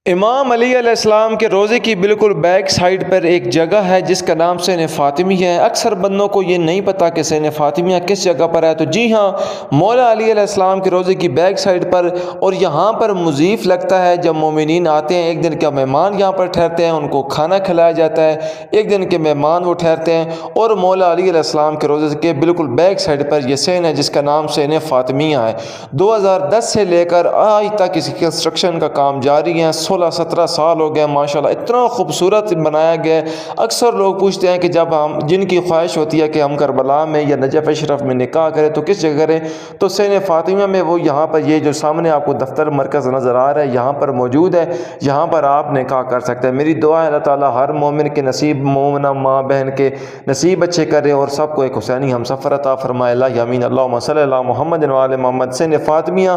امام علی علیہ السلام کے روضے کی بالکل بیک سائڈ پر ایک جگہ ہے جس کا نام سین فاطمی ہے۔ اکثر بندوں کو یہ نہیں پتا کہ سین فاطمیہ کس جگہ پر ہے، تو جی ہاں، مولا علی علیہ السلام کے روضے کی بیک سائڈ پر، اور یہاں پر مضیف لگتا ہے جب مومنین آتے ہیں، ایک دن کا مہمان یہاں پر ٹھہرتے ہیں، ان کو کھانا کھلایا جاتا ہے، ایک دن کے مہمان وہ ٹھہرتے ہیں، اور مولا علی علیہ السلام کے روضے کے بالکل بیک سائڈ پر یہ سین ہے جس کا نام سین فاطمیہ ہے۔ 2010 سے لے کر آج تک اس کنسٹرکشن کا کام جاری ہے۔ 16-17 سال ہو گئے ماشاءاللہ، اتنا خوبصورت بنایا گیا ہے۔ اکثر لوگ پوچھتے ہیں کہ جب جن کی خواہش ہوتی ہے کہ ہم کربلا میں یا نجف اشرف میں نکاح کریں تو کس جگہ کریں، تو سین فاطمیہ میں وہ یہاں پر یہ جو سامنے آپ کو دفتر مرکز نظر آ رہا ہے یہاں پر موجود ہے، یہاں پر آپ نکاح کر سکتے ہیں۔ میری دعا ہے اللہ تعالیٰ ہر مومن کے نصیب، مومنہ ماں بہن کے نصیب اچھے کرے اور سب کو ایک حسینی ہم سفر عطا فرمائے، اللہ آمین۔ اللہم صلی اللہ محمد وعلی محمد۔ سین فاطمیہ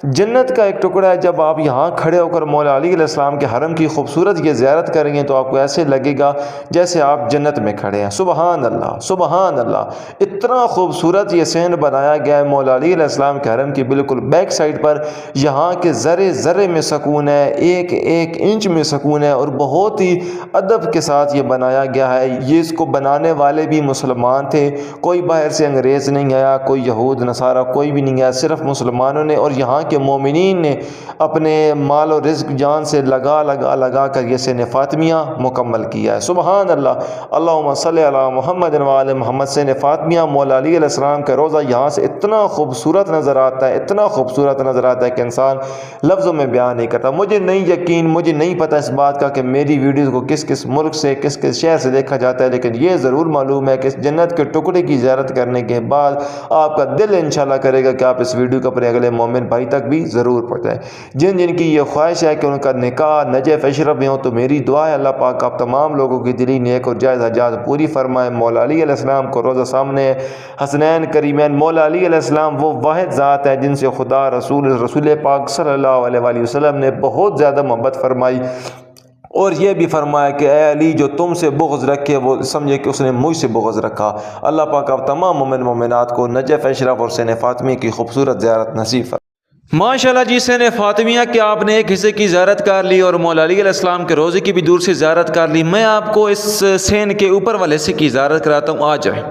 جنت کا ایک ٹکڑا ہے۔ جب آپ یہاں کھڑے ہو کر مولا علی علیہ السلام کے حرم کی خوبصورت یہ زیارت کریں گے تو آپ کو ایسے لگے گا جیسے آپ جنت میں کھڑے ہیں۔ سبحان اللہ، سبحان اللہ، اتنا خوبصورت یہ سین بنایا گیا ہے مولا علی علیہ السلام کے حرم کی بالکل بیک سائڈ پر۔ یہاں کے ذرے ذرے میں سکون ہے، ایک ایک انچ میں سکون ہے، اور بہت ہی ادب کے ساتھ یہ بنایا گیا ہے۔ یہ اس کو بنانے والے بھی مسلمان تھے، کوئی باہر سے انگریز نہیں آیا، کوئی یہود نصارہ کوئی بھی نہیں آیا، صرف مسلمانوں نے اور یہاں کے مومنین نے اپنے مال و رزق جان سے لگا کر یہ سین فاطمیہ مکمل کیا ہے۔ سبحان اللہ، اللہم صلی علی محمد وعلی محمد۔ سین فاطمیہ مولا علی علیہ السلام کا روضہ یہاں سے اتنا خوبصورت نظر آتا ہے، اتنا خوبصورت نظر آتا ہے کہ انسان لفظوں میں بیان نہیں کرتا۔ مجھے نہیں پتہ اس بات کا کہ میری ویڈیوز کو کس کس ملک سے، کس کس شہر سے دیکھا جاتا ہے، لیکن یہ ضرور معلوم ہے کہ اس جنت کے ٹکڑے کی زیارت کرنے کے بعد آپ کا دل انشاءاللہ کرے گا کہ آپ اس ویڈیو کو اپنے اگلے مومن بھائی تک بھی ضرور پہنچائیں۔ جن کی یہ خواہش ہے کہ ان کا نکاح نجف اشرف میں ہو، تو میری دعا ہے اللہ پاک آپ تمام لوگوں کی دلی نیک اور جائز حاجات پوری فرمائے۔ مولا علی علیہ السلام کو روزہ سامنے ہے، حسنین کریمین۔ مولا علی علیہ السلام وہ واحد ذات ہے جن سے خدا رسول پاک صلی اللہ علیہ وآلہ وسلم نے بہت زیادہ محبت فرمائی، اور یہ بھی فرمایا کہ اے علی جو تم سے بغض رکھے وہ سمجھے کہ اس نے مجھ سے بغض رکھا۔ اللہ پاک آپ تمام مومن مومنات کو نجف اشرف اور سین فاطمیہ کی خوبصورت زیارت نصیب فرمائے۔ ماشاءاللہ جی، سین فاطمیہ کے آپ نے ایک حصے کی زیارت کر لی اور مولا علی علیہ السلام کے روضے کی بھی دور سے زیارت کر لی۔ میں آپ کو اس سین کے اوپر والے حصے کی زیارت کراتا ہوں، آ جائیں۔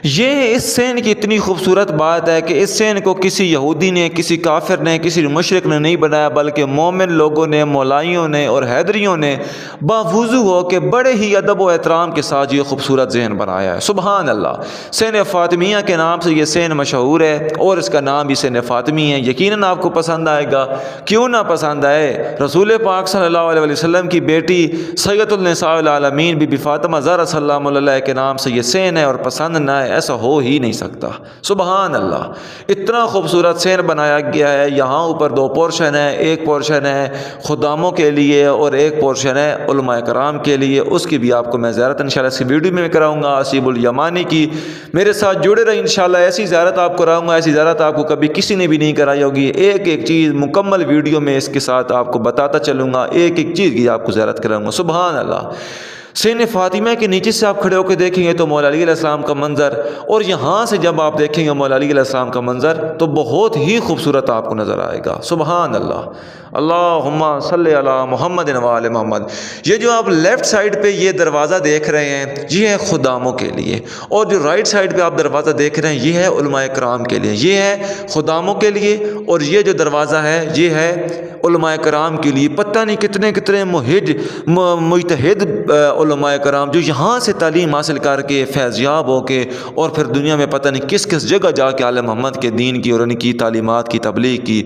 یہ اس سین کی اتنی خوبصورت بات ہے کہ اس سین کو کسی یہودی نے، کسی کافر نے، کسی مشرک نے نہیں بنایا، بلکہ مومن لوگوں نے، مولائیوں نے اور حیدریوں نے باوضو ہو کے بڑے ہی ادب و احترام کے ساتھ یہ خوبصورت ذہن بنایا ہے۔ سبحان اللہ۔ سین فاطمیہ کے نام سے یہ سین مشہور ہے اور اس کا نام بھی سین فاطمی ہے۔ یقیناً آپ کو پسند آئے گا، کیوں نہ پسند آئے۔ رسول پاک صلی اللہ علیہ وسلم کی بیٹی سید النساء العالمین بی بی فاطمہ زہرا صلی اللہ علیہ کے نام سے یہ سین ہے، اور پسند نہ آئے ایسا ہو ہی نہیں سکتا۔ سبحان اللہ، اتنا خوبصورت سین بنایا گیا ہے۔ یہاں اوپر دو پورشن ہے، ایک پورشن ہے خداموں کے لیے اور ایک پورشن ہے علماء کرام کے لیے۔ اس کی بھی آپ کو میں زیارت انشاءاللہ اس کی ویڈیو میں کراؤں گا، عصیب الیمانی کی۔ میرے ساتھ جڑے رہے انشاءاللہ، ایسی زیارت آپ کو کراؤں گا، ایسی زیارت آپ کو کبھی کسی نے بھی نہیں کرائی ہوگی۔ ایک ایک چیز مکمل ویڈیو میں اس کے ساتھ آپ کو بتاتا چلوں گا، ایک ایک چیز کی آپ کو زیارت کراؤں گا۔ سبحان اللہ۔ سین فاطمہ کے نیچے سے آپ کھڑے ہو کے دیکھیں گے تو مولا علی علیہ السلام کا منظر، اور یہاں سے جب آپ دیکھیں گے مولا علی علیہ السلام کا منظر تو بہت ہی خوبصورت آپ کو نظر آئے گا۔ سبحان اللہ۔ اللہم صلی علی محمد وعلی محمد۔ یہ جو آپ لیفٹ سائڈ پہ یہ دروازہ دیکھ رہے ہیں یہ ہے خداموں کے لیے، اور جو رائٹ سائڈ پہ آپ دروازہ دیکھ رہے ہیں یہ ہے علماء کرام کے لیے۔ یہ ہے خداموں کے لیے، اور یہ جو دروازہ ہے یہ ہے علماء کرام کے لیے۔ پتہ نہیں کتنے کتنے مجتہد علماء کرام جو یہاں سے تعلیم حاصل کر کے فیض یاب ہو کے اور پھر دنیا میں پتہ نہیں کس کس جگہ جا کے آل محمد کے دین کی اور ان کی تعلیمات کی تبلیغ کی۔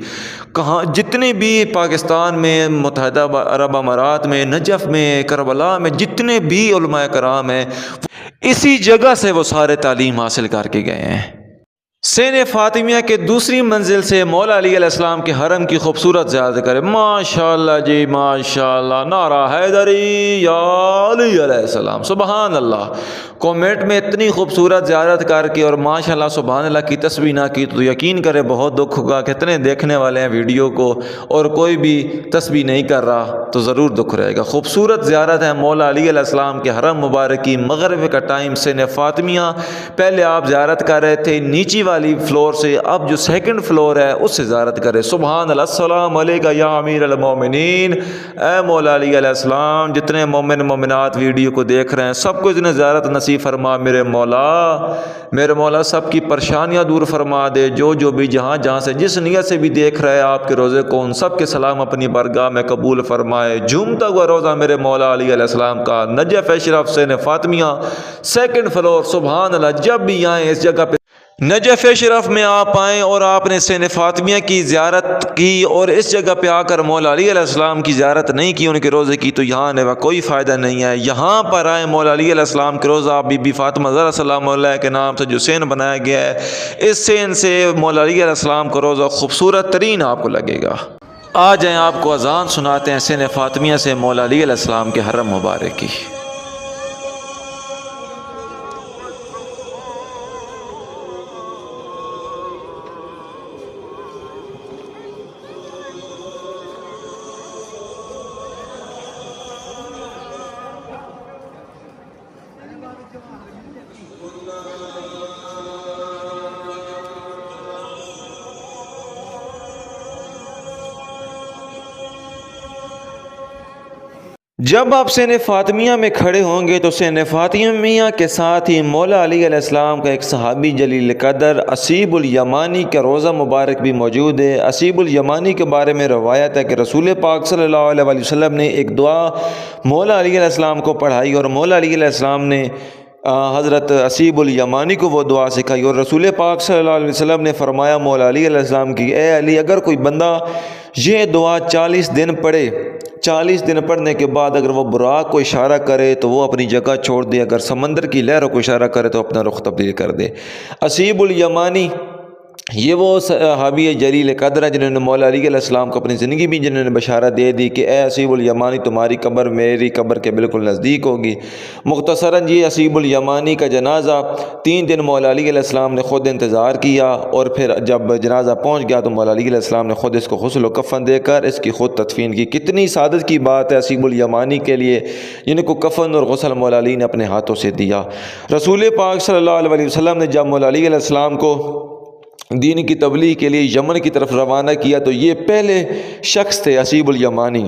کہاں جتنے بھی پاکستان میں، متحدہ عرب امارات میں، نجف میں، کربلا میں جتنے بھی علماء کرام ہیں اسی جگہ سے وہ سارے تعلیم حاصل کر کے گئے ہیں۔ سین فاطمیہ کے دوسری منزل سے مولا علی علیہ السلام کے حرم کی خوبصورت زیارت کرے۔ ماشاءاللہ جی ماشاءاللہ، نعرہ حیدری یا علی علیہ السلام۔ سبحان اللہ۔ کومیٹ میں اتنی خوبصورت زیارت کر کے اور ماشاءاللہ سبحان اللہ کی تسبیح نہ کی تو یقین کرے بہت دکھ ہوگا۔ کتنے دیکھنے والے ہیں ویڈیو کو اور کوئی بھی تسبیح نہیں کر رہا تو ضرور دکھ رہے گا۔ خوبصورت زیارت ہے مولا علی علیہ السلام کے حرم مبارک کی۔ مغرب کا ٹائم سین فاطمیہ پہلے آپ زیارت کر رہے تھے، نیچی والی فلور سے اب جو سیکنڈ فلور ہے اس سے زیارت کرے۔ سبحان اللہ، السلام علیکہ یا امیر المومنین، اے مولا علی علیہ السلام، جتنے مومن مومنات ویڈیو کو دیکھ رہے ہیں سب کو اتنے زیارت نصیب فرما میرے مولا سب کی پریشانیاں دور فرما دے، جو بھی جہاں سے جس نیت سے بھی دیکھ رہے آپ کے روزے کو ان سب کے سلام اپنی بارگاہ میں قبول فرمائے۔ جھومتا ہوا روزہ میرے مولا علی علیہ السلام کا، نجف شرف حسین فاطمیہ، سیکنڈ فلور۔ سبحان اللہ، جب بھی آئیں اس جگہ پہ نجف شرف میں آپ آئیں اور آپ نے حسین فاطمیہ کی زیارت کی اور اس جگہ پہ آ کر مولا علی علیہ السلام کی زیارت نہیں کی، ان کے روزے کی، تو یہاں آنے کا کوئی فائدہ نہیں ہے۔ یہاں پر آئیں، مولا علی علیہ السلام کے روزہ بی بی فاطمہ زہرا سلام اللہ کے نام سے جو سین بنایا گیا ہے، اس سین سے مولا علی علیہ السلام کا روزہ خوبصورت ترین آپ کو لگے گا۔ آ جائیں، آپ کو اذان سناتے ہیں حسین فاطمیہ سے مولا علی علیہ السلام کے حرم مبارک کی۔ جب آپ حسین فاطمیہ میں کھڑے ہوں گے تو حسین فاطمیہ کے ساتھ ہی مولا علی علیہ السلام کا ایک صحابی جلیل قدر اسیب الیمانی کا روزہ مبارک بھی موجود ہے۔ اسیب الیمانی کے بارے میں روایت ہے کہ رسول پاک صلی اللہ علیہ وسلم نے ایک دعا مولا علی علیہ السلام کو پڑھائی اور مولا علی علیہ السلام نے حضرت اسیب الیمانی کو وہ دعا سکھائی، اور رسول پاک صلی اللہ علیہ وسلم نے فرمایا مولا علی علیہ السلام کی، اے علی، اگر کوئی بندہ یہ دعا 40 دن پڑھے، 40 دن پڑھنے کے بعد اگر وہ براق کو اشارہ کرے تو وہ اپنی جگہ چھوڑ دے، اگر سمندر کی لہروں کو اشارہ کرے تو اپنا رخ تبدیل کر دے۔ اسیب الیمانی یہ وہ صحابی جلیل قدر ہے جنہوں نے مولا علی علیہ السلام کو اپنی زندگی بھی جنہوں نے بشارت دے دی کہ اے اسیب الیمانی، تمہاری قبر میری قبر کے بالکل نزدیک ہوگی۔ مختصراً یہ اسیب الیمانی کا جنازہ 3 دن مولا علی علیہ السلام نے خود انتظار کیا، اور پھر جب جنازہ پہنچ گیا تو مولا علی علیہ السلام نے خود اس کو غسل و کفن دے کر اس کی خود تدفین کی۔ کتنی سعادت کی بات ہے اسیب الیمانی کے لیے، جن کو کفن اور غسل مولا علی نے اپنے ہاتھوں سے دیا۔ رسول پاک صلی اللہ علیہ وسلم نے جب مولا علی علیہ السلام کو دین کی تبلیغ کے لیے یمن کی طرف روانہ کیا تو یہ پہلے شخص تھے اسیب الیمانی،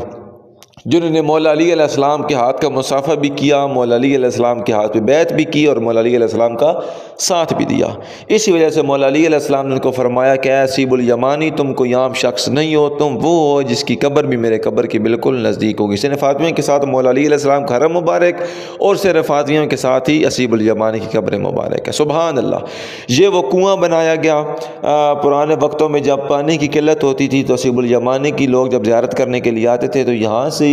جنہوں نے مولا علی علیہ السلام کے ہاتھ کا مصافحہ بھی کیا، مولا علی علیہ السلام کے ہاتھ پہ بیعت بھی کی اور مولا علی علیہ السلام کا ساتھ بھی دیا۔ اسی وجہ سے مولا علی علیہ السلام نے ان کو فرمایا کہ اے اسیب الیمانی، تم کوئی عام شخص نہیں ہو، تم وہ ہو جس کی قبر بھی میرے قبر کے بالکل نزدیک ہوگی۔ حسین فاطمیہ کے ساتھ مولا علی علیہ السلام کا حرم مبارک، اور حسین فاطمیہ کے ساتھ ہی اسیب الیمانی کی قبر مبارک ہے۔ سبحان اللہ، یہ وہ کنواں بنایا گیا پرانے وقتوں میں جب پانی کی قلت ہوتی تھی تو اسیب الیمانی کی لوگ جب زیارت کرنے کے لیے آتے تھے تو یہاں سے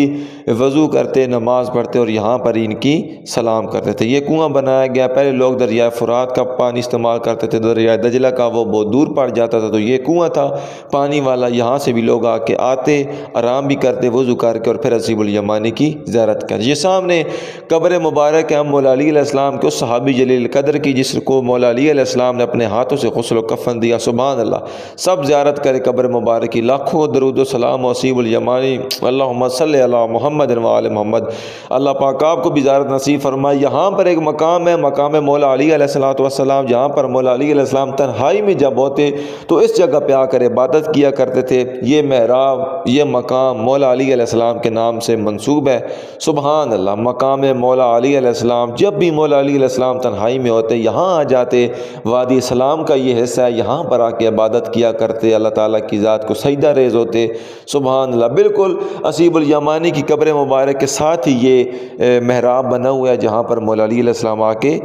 وضو کرتے، نماز پڑھتے اور یہاں پر ان کی سلام کرتے تھے۔ یہ کنواں بنایا گیا، پہلے لوگ دریائے فرات کا پانی استعمال کرتے تھے، دریائے دجلہ کا وہ بہت دور پڑ جاتا تھا، تو یہ کنواں تھا پانی والا، یہاں سے بھی لوگ آ کے آتے، آرام بھی کرتے وضو کر کے، اور پھر اسیب الیمانی کی زیارت کرتے۔ یہ سامنے قبر مبارک ہے مولا علی علیہ السلام کے اس صحابی جلیل قدر کی جس کو مولا علی علیہ السلام نے اپنے ہاتھوں سے غسل و کفن دیا۔ سبحان اللہ، سب زیارت کرے قبر مبارک کی، لاکھوں درود و سلام و اسیب الیمانی، اللہم صلی علی محمد و آل محمد۔ اللہ پاک آپ کو بھی زیارت نصیب فرمائے۔ یہاں پر ایک مقام ہے، مقام مولا علی علیہ السلام، جہاں پر مولا علی علیہ السلام تنہائی میں جب ہوتے تو اس جگہ پہ آ کر عبادت کیا کرتے تھے۔ یہ محراب، یہ مقام مولا علی علیہ السلام کے نام سے منسوب ہے۔ سبحان اللہ، مقام مولا علی علیہ السلام، جب بھی مولا علی علیہ السلام تنہائی میں ہوتے یہاں آ جاتے، وادی سلام کا یہ حصہ ہے، یہاں پر آ کے عبادت کیا کرتے، اللہ تعالیٰ کی ذات کو سجدہ ریز ہوتے۔ سبحان اللہ، بالکل اسیب الیمانی کی قبر مبارک کے ساتھ ہی یہ محراب بنا ہوا ہے جہاں پر مولا علی علیہ السلام آ کے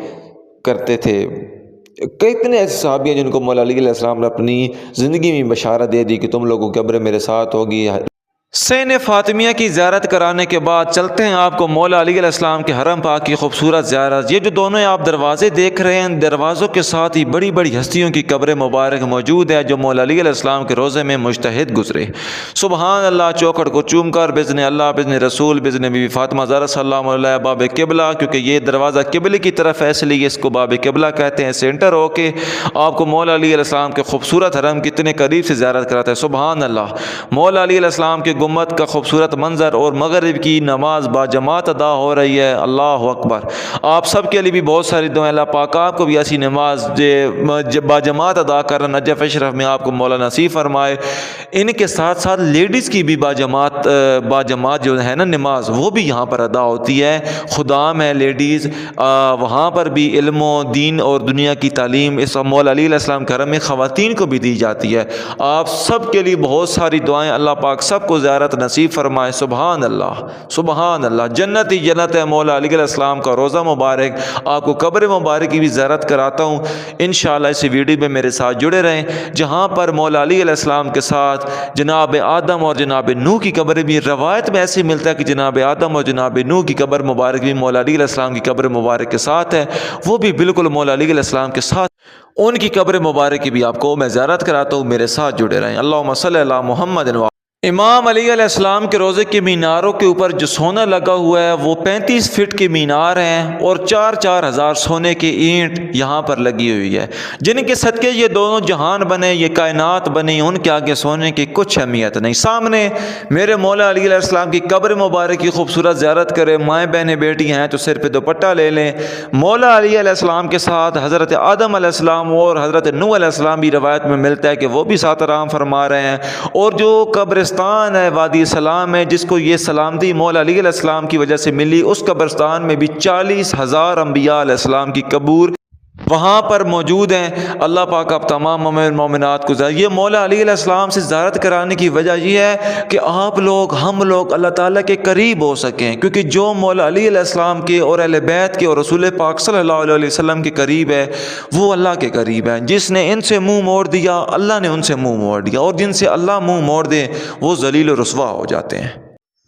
کرتے تھے۔ کتنے ایسے صحابی ہیں جن کو مولا علی علیہ السلام نے اپنی زندگی میں بشارت دے دی کہ تم لوگوں کی قبر میرے ساتھ ہوگی۔ حسین فاطمیہ کی زیارت کرانے کے بعد چلتے ہیں آپ کو مولا علی علیہ السلام کے حرم پاک کی خوبصورت زیارت۔ یہ جو دونوں آپ دروازے دیکھ رہے ہیں، دروازوں کے ساتھ ہی بڑی بڑی ہستیوں کی قبر مبارک موجود ہے جو مولا علی علیہ السلام کے روزے میں مجتہد گزرے۔ سبحان اللہ، چوکھٹ کو چوم کر بزن اللہ، بزن رسول، بزن بی بی فاطمہ زہرا سلام علیہ باب قبلہ، کیونکہ یہ دروازہ قبلے کی طرف ہے اس لیے اس کو باب قبلہ کہتے ہیں، سینٹر ہو کے آپ کو مولا علی علیہ السلام کے خوبصورت حرم کتنے قریب سے زیارت کراتا ہے۔ سبحان اللہ، مولا علی علیہ السلام کے گنبد کا خوبصورت منظر اور مغرب کی نماز باجماعت ادا ہو رہی ہے۔ اللہ اکبر۔ آپ سب کے لیے بھی بہت ساری دعائیں، اللہ پاک آپ کو بھی ایسی نماز باجماعت ادا کر نجف اشرف میں آپ کو مولا نصیب فرمائے۔ ان کے ساتھ ساتھ لیڈیز کی بھی باجماعت جو ہے نا نماز، وہ بھی یہاں پر ادا ہوتی ہے۔ خدام ہے لیڈیز، وہاں پر بھی علم و دین اور دنیا کی تعلیم اس مولا علی علیہ السلام کے حرم میں خواتین کو بھی دی جاتی ہے۔ آپ سب کے لیے بہت ساری دعائیں، اللہ پاک سب کو زیارت نصیب فرمائے۔ سبحان اللہ سبحان اللہ۔ جنت ہی جنت ہے مولا علی علیہ السلام کا روضہ مبارک۔ آپ کو قبر مبارک کی بھی زیارت کراتا ہوں انشاءاللہ۔ اسی ویڈیو میں میرے ساتھ جڑے رہیں، جہاں پر مولا علی علیہ السلام کے ساتھ جناب آدم اور جناب نوح کی قبر بھی، روایت میں ایسے ملتا ہے کہ جناب آدم اور جناب نوح کی قبر مبارک بھی مولا علی علیہ السلام کی قبر مبارک کے ساتھ ہے، وہ بھی بالکل مولا علی علیہ السلام کے ساتھ۔ ان کی قبر مبارک کی بھی آپ کو میں زیارت کراتا ہوں، میرے ساتھ جڑے رہیں۔ اللہم صلی علی محمد۔ امام علی علیہ السلام کے روضے کے میناروں کے اوپر جو سونا لگا ہوا ہے وہ 35 فٹ کے مینار ہیں اور 4 ہزار سونے کے اینٹ یہاں پر لگی ہوئی ہے، جن کے صدقے یہ دونوں جہان بنے، یہ کائنات بنی، ان کے آگے سونے کی کچھ اہمیت نہیں۔ سامنے میرے مولا علی علیہ السلام کی قبر مبارک کی خوبصورت زیارت کرے، مائیں بہنیں بیٹی ہیں تو سر پہ دوپٹہ لے لیں۔ مولا علی علیہ السلام کے ساتھ حضرت آدم علیہ السلام اور حضرت نوح علیہ السلام بھی روایت میں ملتا ہے کہ وہ بھی ساتھ آرام فرما رہے ہیں، اور جو قبرستان ہے وادی سلام ہے، جس کو یہ سلامتی مولا علی علیہ السلام کی وجہ سے ملی، اس قبرستان میں بھی 40,000 انبیاء علیہ السلام کی قبور وہاں پر موجود ہیں۔ اللہ پاک آپ تمام مومن مومنات کو یہ مولا علی علیہ السلام سے زیارت کرانے کی وجہ یہ ہے کہ آپ لوگ ہم لوگ اللہ تعالیٰ کے قریب ہو سکیں، کیونکہ جو مولا علی علیہ السلام کے اور اہل بیت کے اور رسول پاک صلی اللہ علیہ وسلم کے قریب ہے وہ اللہ کے قریب ہے۔ جس نے ان سے منہ موڑ دیا اللہ نے ان سے منہ موڑ دیا، اور جن سے اللہ منہ موڑ دے وہ ذلیل و رسوا ہو جاتے ہیں۔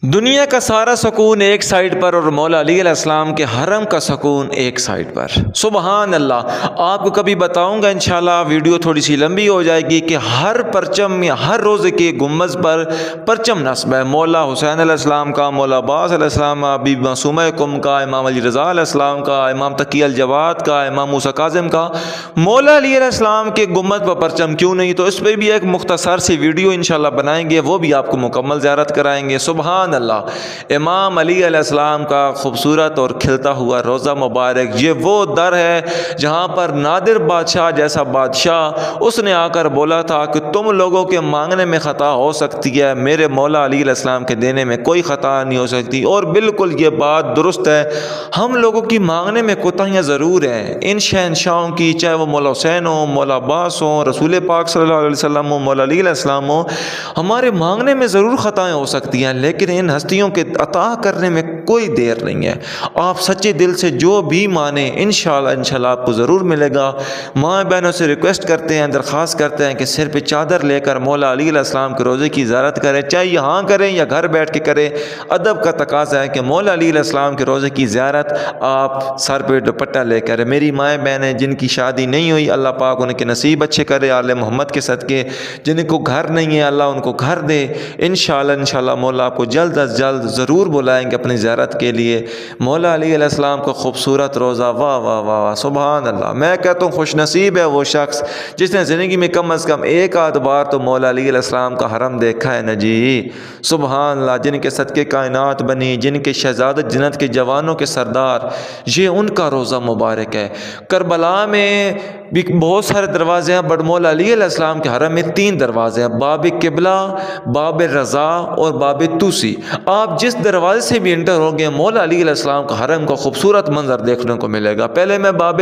دنیا کا سارا سکون ایک سائڈ پر اور مولا علی علیہ السلام کے حرم کا سکون ایک سائڈ پر۔ سبحان اللہ۔ آپ کو کبھی بتاؤں گا انشاءاللہ، ویڈیو تھوڑی سی لمبی ہو جائے گی، کہ ہر پرچم میں ہر روزے کے گنبد پر پرچم نصب ہے، مولا حسین علیہ السلام کا، مولا عباس علیہ السلام، بی بی معصومہ کم کا، امام علی رضا علیہ السلام کا، امام تقی الجواد کا، امام موسیٰ کاظم کا۔ مولا علی علیہ السلام کے گنبد پر پرچم کیوں نہیں؟ تو اس پہ بھی ایک مختصر سی ویڈیو انشاءاللہ بنائیں گے، وہ بھی آپ کو مکمل زیارت کرائیں گے۔ سبحان اللہ۔ امام علی علیہ السلام کا خوبصورت اور کھلتا ہوا روضہ مبارک، یہ وہ در ہے جہاں پر نادر بادشاہ جیسا بادشاہ اس نے آ کر بولا تھا کہ تم لوگوں کے مانگنے میں خطا ہو سکتی ہے، میرے مولا علی علیہ السلام کے دینے میں کوئی خطا نہیں ہو سکتی۔ اور بالکل یہ بات درست ہے، ہم لوگوں کی مانگنے میں کوتاہیاں ضرور ہیں، ان شہنشاہوں کی، چاہے وہ مولا حسین ہو، مولا عباس ہو، رسول پاک صلی اللہ علیہ وسلم ہو، مولا علی علیہ السلام ہو، ہمارے مانگنے میں ضرور خطائیں ہو سکتی ہیں، لیکن ان ہستیوں کے عطا کرنے میں کوئی دیر نہیں ہے۔ آپ سچے دل سے جو بھی مانیں انشاءاللہ آپ کو ضرور ملے گا۔ ماں بہنوں سے ریکویسٹ کرتے ہیں، درخواست کرتے ہیں کہ سر پہ چادر لے کر مولا علی علیہ السلام کے روزے کی زیارت کریں، چاہے یہاں کریں یا گھر بیٹھ کے کریں۔ ادب کا تقاضا ہے کہ مولا علی علیہ السلام کے روزے کی زیارت آپ سر پہ دوپٹہ لے کر۔ میری مائیں بہنیں جن کی شادی نہیں ہوئی، اللہ پاک ان کے نصیب اچھے کرے آل محمد کے صدقے، جن کو گھر نہیں ہے اللہ ان کو گھر دے۔ انشاءاللہ مولا آپ کو جلد از جلد ضرور بلائیں گے اپنی زیارت کے لیے۔ مولا علی علیہ السلام کا خوبصورت روزہ، واہ واہ واہ، سبحان اللہ۔ میں کہتا ہوں خوش نصیب ہے وہ شخص جس نے زندگی میں کم از کم ایک آدھ بار تو مولا علی علیہ السلام کا حرم دیکھا ہے نا جی۔ سبحان اللہ۔ جن کے صدقے کائنات بنی، جن کے شہزادہ جنت کے جوانوں کے سردار، یہ ان کا روزہ مبارک ہے۔ کربلا میں بھی بہت سارے دروازے ہیں، بٹ مولا علی علیہ السلام کے حرم میں 3 دروازے ہیں، باب قبلہ، باب رضا اور باب توسی۔ آپ جس دروازے سے بھی انٹر ہو گے مولا علی علیہ السلام کا حرم کا خوبصورت منظر دیکھنے کو ملے گا۔ پہلے میں باب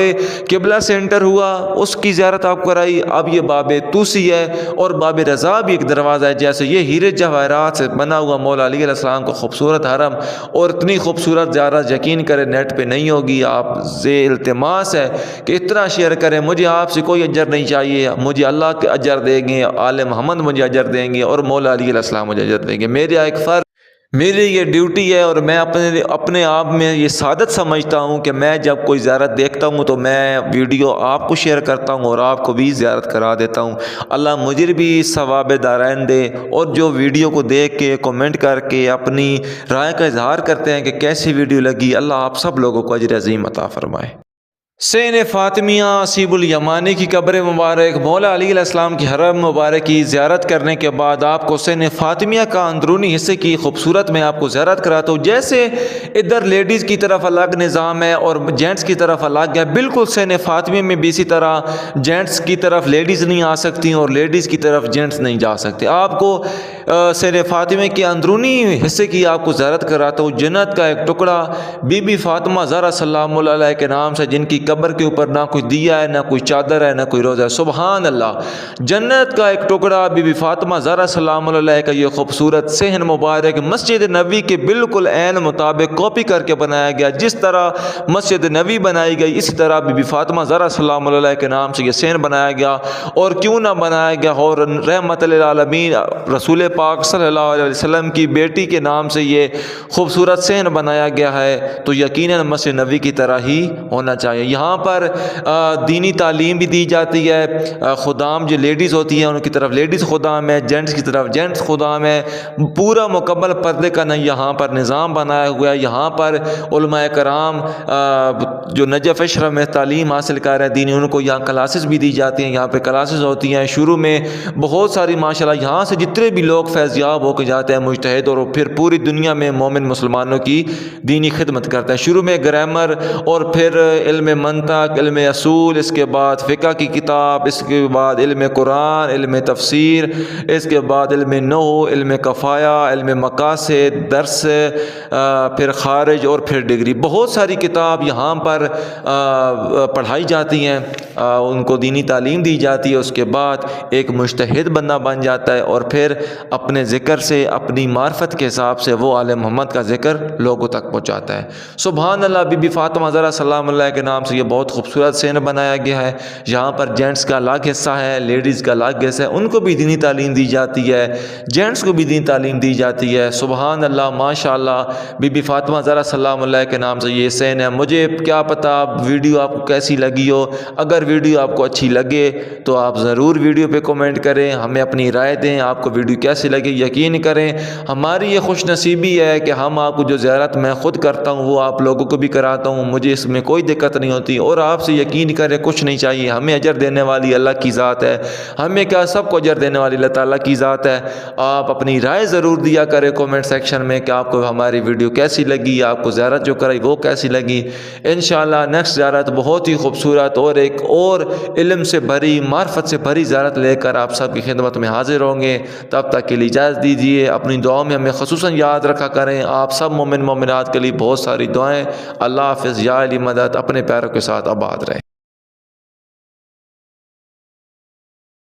قبلہ سے انٹر ہوا، اس کی زیارت آپ کرائی، اب یہ باب توسی ہے، اور باب رضا بھی ایک دروازہ ہے، جیسے یہ ہیرے جواہرات سے بنا ہوا مولا علی علیہ السلام کا خوبصورت حرم، اور اتنی خوبصورت زیارت یقین کریں نیٹ پہ نہیں ہوگی۔ آپ سے التماس ہے کہ اتنا شیئر کریں، مجھے آپ سے کوئی اجر نہیں چاہیے، مجھے اللہ کے اجر دیں گے، آل محمد مجھے اجر دیں گے، اور مولا علی علیہ السلام مجھے اجر دیں گے۔ میرا ایک فرض، میری یہ ڈیوٹی ہے، اور میں اپنے آپ میں یہ سعادت سمجھتا ہوں کہ میں جب کوئی زیارت دیکھتا ہوں تو میں ویڈیو آپ کو شیئر کرتا ہوں اور آپ کو بھی زیارت کرا دیتا ہوں۔ اللہ مجھے بھی ثواب دارین دے، اور جو ویڈیو کو دیکھ کے کمنٹ کر کے اپنی رائے کا اظہار کرتے ہیں کہ کیسی ویڈیو لگی، اللہ آپ سب لوگوں کو اجر عظیم عطا فرمائے۔ سین فاطمیہ اسیب الیمانی کی قبر مبارک، مولا علی علیہ السلام کی حرم مبارک کی زیارت کرنے کے بعد آپ کو سین فاطمیہ کا اندرونی حصے کی خوبصورت میں آپ کو زیارت کراتا ہوں۔ جیسے ادھر لیڈیز کی طرف الگ نظام ہے اور جینٹس کی طرف الگ ہے، بالکل سین فاطمیہ میں بھی اسی طرح جینٹس کی طرف لیڈیز نہیں آ سکتی اور لیڈیز کی طرف جینٹس نہیں جا سکتے۔ آپ کو سین فاطمیہ کے اندرونی حصے کی آپ کو زیارت کراتا ہوں۔ جنت کا ایک ٹکڑا بی بی فاطمہ زہرا سلام اللہ علیہ کے نام سے، جن کی قبر کے اوپر نہ کوئی دیا ہے، نہ کوئی چادر ہے، نہ کوئی روزہ ہے، سبحان اللہ۔ جنت کا ایک ٹکڑا بی بی فاطمہ زہرا سلام اللہ علیہ کا یہ خوبصورت صحن مبارک مسجد نبوی کے بالکل عین مطابق کاپی کر کے بنایا گیا۔ جس طرح مسجد نبوی بنائی گئی اسی طرح بی بی فاطمہ زہرا سلام اللہ علیہ کے نام سے یہ صحن بنایا گیا، اور کیوں نہ بنایا گیا، اور رحمت للعالمین رسول پاک صلی اللہ علیہ وسلم کی بیٹی کے نام سے یہ خوبصورت صحن بنایا گیا ہے، تو یقیناً مسجد نبوی کی طرح ہی ہونا چاہیے۔ یہاں پر دینی تعلیم بھی دی جاتی ہے، خدام جو لیڈیز ہوتی ہیں ان کی طرف لیڈیز خدام ہے، جینٹس کی طرف جینٹس خدام ہے، پورا مکمل پردے کا یہاں پر نظام بنایا ہوا ہے۔ یہاں پر علماء کرام جو نجف اشرف میں تعلیم حاصل کر رہے ہیں دینی، ان کو یہاں کلاسز بھی دی جاتی ہیں، یہاں پہ کلاسز ہوتی ہیں۔ شروع میں بہت ساری ماشاءاللہ یہاں سے جتنے بھی لوگ فیض یاب ہو کے جاتے ہیں مجتہد، اور پھر پوری دنیا میں مومن مسلمانوں کی دینی خدمت کرتے ہیں۔ شروع میں گرامر، اور پھر علم منطق، علم اصول، اس کے بعد فقہ کی کتاب، اس کے بعد علم قرآن، علم تفسیر، اس کے بعد علم نحو، علم کفایہ، علم مقاصد، درس، پھر خارج، اور پھر ڈگری۔ بہت ساری کتاب یہاں پر پڑھائی جاتی ہیں، ان کو دینی تعلیم دی جاتی ہے۔ اس کے بعد ایک مجتہد بندہ بن جاتا ہے، اور پھر اپنے ذکر سے، اپنی معرفت کے حساب سے وہ آل محمد کا ذکر لوگوں تک پہنچاتا ہے۔ سبحان اللہ۔ بی بی فاطمہ زہرا سلام اللہ کے نام سے یہ بہت خوبصورت صحن بنایا گیا ہے۔ یہاں پر جینٹس کا الگ حصہ ہے، لیڈیز کا الگ حصہ ہے، ان کو بھی دینی تعلیم دی جاتی ہے، جینٹس کو بھی دینی تعلیم دی جاتی ہے۔ سبحان اللہ، ماشاء اللہ۔ بی بی فاطمہ زہرا سلام اللہ کے نام سے یہ صحن ہے۔ مجھے کیا پتہ ویڈیو آپ کو کیسی لگی ہو، اگر ویڈیو آپ کو اچھی لگے تو آپ ضرور ویڈیو پہ کومنٹ کریں، ہمیں اپنی رائے دیں، آپ کو ویڈیو کیسی لگی۔ یقین کریں ہماری یہ خوش نصیبی ہے کہ ہم آپ کو جو زیارت میں خود کرتا ہوں وہ آپ لوگوں کو بھی کراتا ہوں، مجھے اس میں کوئی دقت نہیں ہوتی، اور آپ سے یقین کریں کچھ نہیں چاہیے، ہمیں اجر دینے والی اللہ کی ذات ہے، ہمیں کیا سب کو اجر دینے والی اللہ تعالیٰ کی ذات ہے۔ آپ اپنی رائے ضرور دیا کریں کومنٹ سیکشن میں کہ آپ کو ہماری ویڈیو کیسی لگی، آپ کو زیارت جو کرائی وہ کیسی لگی۔ انشاءاللہ نیکسٹ زیارت بہت ہی خوبصورت اور ایک اور علم سے بھری، معرفت سے بھری زیارت لے کر آپ سب کی خدمت میں حاضر ہوں گے۔ تب تک کے لیے اجازت دیجیے، اپنی دعاؤں میں ہمیں خصوصاً یاد رکھا کریں۔ آپ سب مومن مومنات کے لیے بہت ساری دعائیں۔ اللہ حافظ۔ یا علی مدد۔ اپنے پیاروں کے ساتھ آباد رہیں۔